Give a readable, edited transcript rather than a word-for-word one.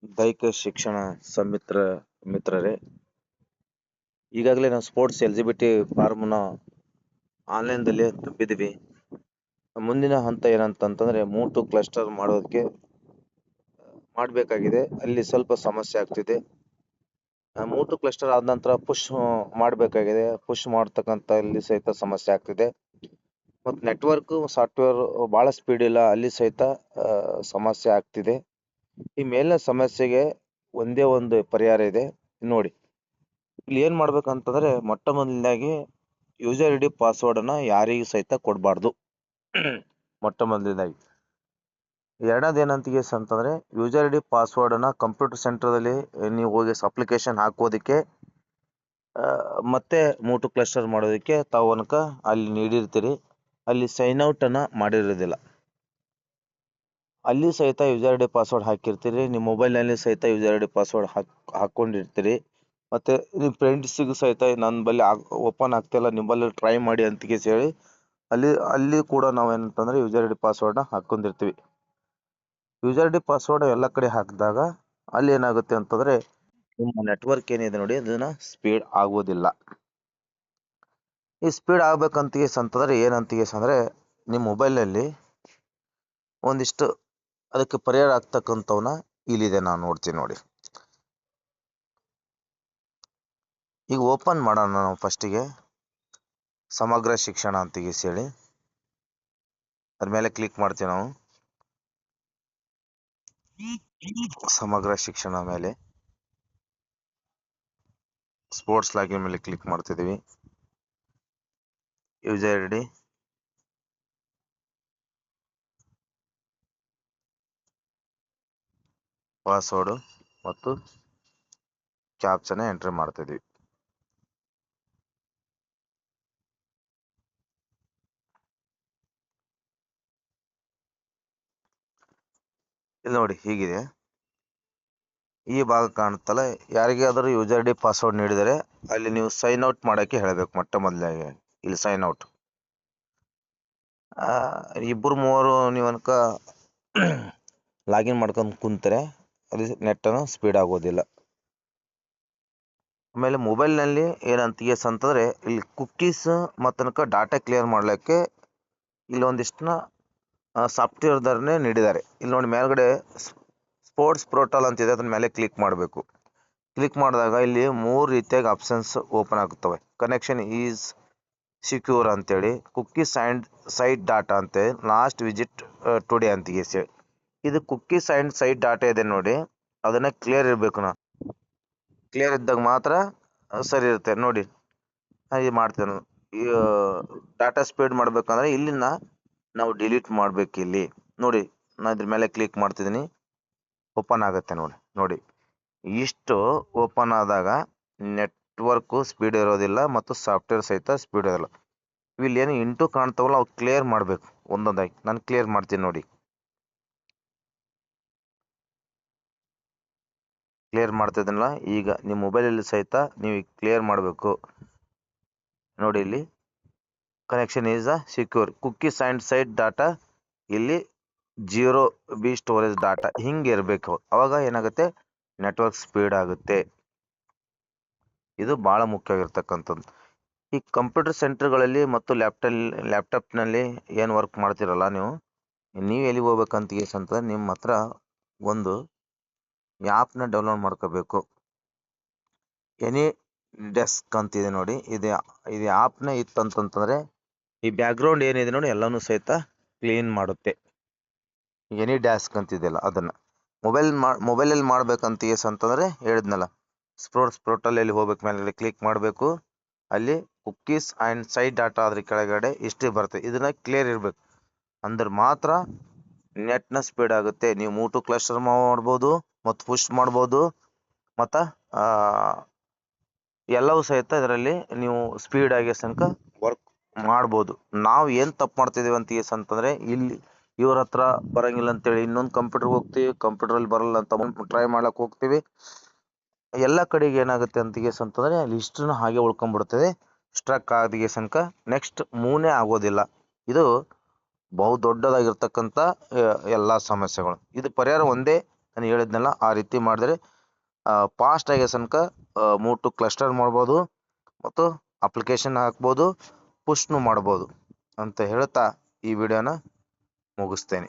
ದೈಹಿಕ ಶಿಕ್ಷಣ ಮಿತ್ರರೇ, ಈಗಾಗಲೇ ನಾವು ಸ್ಪೋರ್ಟ್ಸ್ ಎಲಿಜಿಬಿಲಿಟಿ ಫಾರ್ಮ್ನ ಆನ್ಲೈನ್ದಲ್ಲಿ ತುಂಬಿದ್ದೀವಿ. ಮುಂದಿನ ಹಂತ ಏನಂತಂದ್ರೆ ಮೂಟು ಕ್ಲಸ್ಟರ್ ಮಾಡಬೇಕಾಗಿದೆ. ಅಲ್ಲಿ ಸ್ವಲ್ಪ ಸಮಸ್ಯೆ ಆಗ್ತಿದೆ. ಮೂಟು ಕ್ಲಸ್ಟರ್ ಆದ ನಂತರ ಪುಷ್ ಮಾಡಬೇಕಾಗಿದೆ. ಪುಷ್ ಮಾಡ್ತಕ್ಕಂಥ ಅಲ್ಲಿ ಸಹಿತ ಸಮಸ್ಯೆ ಆಗ್ತಿದೆ. ಮತ್ತು ನೆಟ್ವರ್ಕ್ ಸಾಫ್ಟ್ವೇರ್ ಬಹಳ ಸ್ಪೀಡ್ ಇಲ್ಲ, ಅಲ್ಲಿ ಸಹಿತ ಸಮಸ್ಯೆ ಆಗ್ತಿದೆ. ಈ ಮೇಲಿನ ಸಮಸ್ಯೆಗೆ ಒಂದೇ ಒಂದು ಪರಿಹಾರ ಇದೆ ನೋಡಿ. ಇಲ್ಲಿ ಏನ್ ಮಾಡ್ಬೇಕಂತಂದ್ರೆ ಮೊಟ್ಟ ಮೊದಲನೇದಾಗಿ ಯೂಸರ್ ಐಡಿ ಪಾಸ್ವರ್ಡ್ ಅನ್ನ ಯಾರಿಗೂ ಸಹಿತ ಕೊಡಬಾರ್ದು. ಮೊಟ್ಟ ಮೊದಲನೇದಾಗಿ ಎರಡನೇದು ಏನಂತ ಅಂತಂದ್ರೆ ಯೂಸರ್ ಐಡಿ ಪಾಸ್ವರ್ಡ್ ಅನ್ನ ಕಂಪ್ಯೂಟರ್ ಸೆಂಟರ್ದಲ್ಲಿ ನೀವು ಹೋಗಿ ಅಪ್ಲಿಕೇಶನ್ ಹಾಕೋದಕ್ಕೆ ಮತ್ತೆ ಮೂಟು ಕ್ಲಸ್ಟರ್ ಮಾಡೋದಕ್ಕೆ ತಾವು ಅನ್ಕ ಅಲ್ಲಿ ನೀಡಿರ್ತೀರಿ. ಅಲ್ಲಿ ಸೈನ್ ಔಟ್ ಅನ್ನ ಮಾಡಿರೋದಿಲ್ಲ. ಅಲ್ಲಿ ಸಹಿತ ಯೂಸರ್ ಐಡಿ ಪಾಸ್ವರ್ಡ್ ಹಾಕಿರ್ತೀರಿ. ನಿಮ್ಮ ಮೊಬೈಲ್ನಲ್ಲಿ ಸಹಿತ ಯೂಸರ್ ಐಡಿ ಪಾಸ್ವರ್ಡ್ ಹಾಕೊಂಡಿರ್ತೀರಿ. ಮತ್ತೆ ನಿಮ್ಮ ಫ್ರೆಂಡ್ಸಿಗೂ ಸಹಿತ ನನ್ನ ಬಳಿ ಓಪನ್ ಆಗ್ತಿಲ್ಲ, ನಿಮ್ಮಲ್ಲಿ ಟ್ರೈ ಮಾಡಿ ಅಂತ ಹೇಳಿ ಅಲ್ಲಿ ಕೂಡ ನಾವು ಏನಂತಂದ್ರೆ ಯೂಸರ್ ಐಡಿ ಪಾಸ್ವರ್ಡ್ನ ಹಾಕೊಂಡಿರ್ತೀವಿ. ಯೂಸರ್ ಐಡಿ ಪಾಸ್ವರ್ಡ್ ಎಲ್ಲ ಕಡೆ ಹಾಕಿದಾಗ ಅಲ್ಲಿ ಏನಾಗುತ್ತೆ ಅಂತಂದ್ರೆ ನಿಮ್ಮ ನೆಟ್ವರ್ಕ್ ಏನಿದೆ ನೋಡಿ ಅದನ್ನ ಸ್ಪೀಡ್ ಆಗೋದಿಲ್ಲ. ಈ ಸ್ಪೀಡ್ ಆಗ್ಬೇಕಂತ ಅಂತಂದ್ರೆ ಏನಂತ ಅಂದ್ರೆ ನಿಮ್ಮ ಮೊಬೈಲ್ನಲ್ಲಿ ಒಂದಿಷ್ಟು ಅದಕ್ಕೆ ಪರಿಹಾರ ಆಗ್ತಕ್ಕಂಥವನ್ನ ಇಲ್ಲಿದೆ, ನಾವು ನೋಡ್ತೀವಿ ನೋಡಿ. ಈಗ ಓಪನ್ ಮಾಡೋಣ. ನಾವು ಫಸ್ಟಿಗೆ ಸಮಗ್ರ ಶಿಕ್ಷಣ ಅಂತ ಹೇಳಿ ಅದ್ರ ಮೇಲೆ ಕ್ಲಿಕ್ ಮಾಡ್ತೀವಿ. ನಾವು ಸಮಗ್ರ ಶಿಕ್ಷಣ ಮೇಲೆ ಸ್ಪೋರ್ಟ್ಸ್ ಲಾಗಿನ್ ಮೇಲೆ ಕ್ಲಿಕ್ ಮಾಡ್ತಿದೀವಿ. ಯೂಸರ್ ಐಡಿ, ಪಾಸ್ವರ್ಡ್ ಮತ್ತು ಕ್ಯಾಪ್ಚನ್ ಎಂಟ್ರಿ ಮಾಡ್ತಿದೀವಿ. ಇಲ್ಲಿ ನೋಡಿ ಹೀಗಿದೆ. ಈ ಭಾಗ ಕಾಣುತ್ತಲ್ಲ, ಯಾರಿಗಾದರೂ ಯೂಸರ್ ಐಡಿ ಪಾಸ್ವರ್ಡ್ ನೀಡಿದರೆ ಅಲ್ಲಿ ನೀವು ಸೈನ್ ಔಟ್ ಮಾಡಕ್ಕೆ ಹೇಳಬೇಕು. ಮೊಟ್ಟ ಮೊದಲಾಗಿ ಇಲ್ಲಿ ಸೈನ್ ಔಟ್. ಇಬ್ಬರು ಮೂವರು ನೀವು ಅನ್ಕ ಲಾಗಿನ್ ಮಾಡ್ಕೊಂಡು ಕುಂತರೆ ಅಲ್ಲಿ ನೆಟ್ ಅನ್ನು ಸ್ಪೀಡ್ ಆಗೋದಿಲ್ಲ. ಆಮೇಲೆ ಮೊಬೈಲ್ನಲ್ಲಿ ಏನಂತ ಅಂತಂದ್ರೆ ಇಲ್ಲಿ ಕುಕ್ಕೀಸ್ ಮತ್ತು ಡಾಟಾ ಕ್ಲಿಯರ್ ಮಾಡ್ಲಿಕ್ಕೆ ಇಲ್ಲಿ ಒಂದಿಷ್ಟನ್ನ ಸಾಫ್ಟ್ವೇರ್ ದರನೇ ನೀಡಿದ್ದಾರೆ. ಇಲ್ಲಿ ನೋಡಿ ಮೇಲ್ಗಡೆ ಸ್ಪೋರ್ಟ್ಸ್ ಪೋರ್ಟಲ್ ಅಂತಿದೆ, ಅದ್ರ ಮೇಲೆ ಕ್ಲಿಕ್ ಮಾಡಬೇಕು. ಕ್ಲಿಕ್ ಮಾಡಿದಾಗ ಇಲ್ಲಿ 3 ರೀತಿಯಾಗಿ ಆಪ್ಷನ್ಸ್ ಓಪನ್ ಆಗುತ್ತವೆ. ಕನೆಕ್ಷನ್ ಈಸ್ ಸಿಕ್ಯೂರ್ ಅಂತೇಳಿ, ಕುಕ್ಕೀಸ್ ಆ್ಯಂಡ್ ಸೈಟ್ ಡಾಟಾ ಅಂತೇಳಿ, ಲಾಸ್ಟ್ ವಿಸಿಟ್ ಟುಡೇ ಅಂತ ಹೇಳಿ. ಇದು ಕುಕ್ಕೀಸ್ ಆ್ಯಂಡ್ ಸೈಟ್ ಡಾಟಾ ಇದೆ ನೋಡಿ, ಅದನ್ನ ಕ್ಲಿಯರ್ ಇರಬೇಕು. ಕ್ಲಿಯರ್ ಇದ್ದಾಗ ಮಾತ್ರ ಸರಿ ಇರುತ್ತೆ ನೋಡಿ. ಹಾಗೆ ಮಾಡ್ತೇನೆ. ಡಾಟಾ ಸ್ಪೀಡ್ ಮಾಡ್ಬೇಕಂದ್ರೆ ಇಲ್ಲಿನ ನಾವು ಡಿಲೀಟ್ ಮಾಡ್ಬೇಕು. ಇಲ್ಲಿ ನೋಡಿ, ನಾನು ಇದ್ರ ಮೇಲೆ ಕ್ಲಿಕ್ ಮಾಡ್ತಿದ್ದೀನಿ, ಓಪನ್ ಆಗುತ್ತೆ ನೋಡಿ. ಇಷ್ಟು ಓಪನ್ ಆದಾಗ ನೆಟ್ವರ್ಕು ಸ್ಪೀಡ್ ಇರೋದಿಲ್ಲ ಮತ್ತು ಸಾಫ್ಟ್ವೇರ್ ಸಹಿತ ಸ್ಪೀಡ್ ಇರೋದಿಲ್ಲ. ಇಲ್ಲಿ ಏನು ಇಂಟು ಕಾಣ್ತಾವಲ್ಲ ಅವು ಕ್ಲಿಯರ್ ಮಾಡಬೇಕು ಒಂದೊಂದಾಗಿ. ನಾನು ಕ್ಲಿಯರ್ ಮಾಡ್ತೀನಿ ನೋಡಿ. ಕ್ಲಿಯರ್ ಮಾಡ್ತಿದ್ದೀನಲ್ಲ, ಈಗ ನಿಮ್ಮ ಮೊಬೈಲಲ್ಲಿ ಸಹಿತ ನೀವು ಕ್ಲಿಯರ್ ಮಾಡಬೇಕು ನೋಡಿ. ಇಲ್ಲಿ connection is secure, cookies and site data ಇಲ್ಲಿ 0 ಬಿ ಸ್ಟೋರೇಜ್ ಡಾಟಾ ಹಿಂಗೆ ಇರಬೇಕು. ಅವಾಗ ಏನಾಗುತ್ತೆ, ನೆಟ್ವರ್ಕ್ ಸ್ಪೀಡ್ ಆಗುತ್ತೆ. ಇದು ಭಾಳ ಮುಖ್ಯವಾಗಿರ್ತಕ್ಕಂಥದ್ದು. ಈ ಕಂಪ್ಯೂಟರ್ ಸೆಂಟರ್ಗಳಲ್ಲಿ ಮತ್ತು ಲ್ಯಾಪ್ಟಾಪ್ನಲ್ಲಿ ಏನು ವರ್ಕ್ ಮಾಡ್ತಿರಲ್ಲ ನೀವು ಎಲ್ಲಿಗೆ ಹೋಗ್ಬೇಕಂತ ಅಂತಂದ್ರೆ ನಿಮ್ಮ ಹತ್ರ ಒಂದು ಆ್ಯಪ್ನ ಡೌನ್ಲೋಡ್ ಮಾಡ್ಕೋಬೇಕು. ಎನಿ ಡೆಸ್ಕ್ ಅಂತಿದೆ ನೋಡಿ, ಇದು ಆ್ಯಪ್ನ ಇತ್ತಂತಂದ್ರೆ ಈ ಬ್ಯಾಕ್ಗ್ರೌಂಡ್ ಏನಿದೆ ನೋಡಿ ಎಲ್ಲನೂ ಸಹಿತ ಕ್ಲೀನ್ ಮಾಡುತ್ತೆ. ಎನಿ ಡೆಸ್ಕ್ ಅಂತಿದೆಯಲ್ಲ ಅದನ್ನು ಮೊಬೈಲಲ್ಲಿ ಮಾಡ್ಬೇಕಂತ ಅಂತಂದ್ರೆ ಹೇಳಿದ್ನಲ್ಲ, ಸ್ಪೋರ್ಟ್ಸ್ ಪೋರ್ಟಲಲ್ಲಿ ಹೋಗ್ಬೇಕು. ಮೇಲೆ ಕ್ಲಿಕ್ ಮಾಡಬೇಕು. ಅಲ್ಲಿ ಕುಕ್ಕೀಸ್ ಆ್ಯಂಡ್ ಸೈಟ್ ಡಾಟಾ ಅದ್ರ ಕೆಳಗಡೆ ಇಷ್ಟೇ ಬರುತ್ತೆ. ಇದನ್ನ ಕ್ಲಿಯರ್ ಇರಬೇಕು ಅಂದ್ರೆ ಮಾತ್ರ ನೆಟ್ನ ಸ್ಪೀಡ್ ಆಗುತ್ತೆ. ನೀವು ಮೂಟು ಕ್ಲಸ್ಟರ್ ಮಾಡ್ಬೋದು ಮತ್ತು ಪುಷ್ ಮಾಡ್ಬೋದು ಮತ್ತು ಎಲ್ಲವೂ ಸಹಿತ ಇದರಲ್ಲಿ ನೀವು ಸ್ಪೀಡ್ ಆಗಿ ತನಕ ವರ್ಕ್ ಮಾಡ್ಬೋದು. ನಾವು ಏನು ತಪ್ಪು ಮಾಡ್ತಿದ್ದೀವಿ ಅಂತ ಅಂತಂದರೆ ಇಲ್ಲಿ ಇವ್ರ ಹತ್ರ ಬರೋಂಗಿಲ್ಲ ಅಂತೇಳಿ ಇನ್ನೊಂದು ಕಂಪ್ಯೂಟರ್ಗೆ ಹೋಗ್ತೀವಿ, ಕಂಪ್ಯೂಟ್ರಲ್ಲಿ ಬರಲ್ಲ ಅಂತ ಟ್ರೈ ಮಾಡ್ಲಿಕ್ಕೆ ಹೋಗ್ತೀವಿ. ಎಲ್ಲ ಕಡೆಗೆ ಏನಾಗುತ್ತೆ ಅಂತ ಅಂತಂದರೆ ಅಲ್ಲಿ ಇಷ್ಟನ್ನು ಹಾಗೆ ಉಳ್ಕೊಂಡ್ಬಿಡ್ತದೆ. ಸ್ಟ್ರಕ್ ಆದ ತನಕ ನೆಕ್ಸ್ಟ್ ಮೂವ್ನೇ ಆಗೋದಿಲ್ಲ. ಇದು ಬಹು ದೊಡ್ಡದಾಗಿರ್ತಕ್ಕಂಥ ಎಲ್ಲ ಸಮಸ್ಯೆಗಳು. ಇದು ಪರಿಹಾರ ಒಂದೇ, ನಾನು ಹೇಳಿದ್ನಲ್ಲ ಆ ರೀತಿ ಮಾಡಿದ್ರೆ ಫಾಸ್ಟಾಗಿ ತನಕ ಮೂವ್ ಟು ಕ್ಲಸ್ಟರ್ ಮಾಡ್ಬೋದು ಮತ್ತು ಅಪ್ಲಿಕೇಶನ್ ಹಾಕ್ಬೋದು, ಪುಷ್ನು ಮಾಡ್ಬೋದು ಅಂತ ಹೇಳ್ತಾ ಈ ವಿಡಿಯೋನ ಮುಗಿಸ್ತೇನೆ.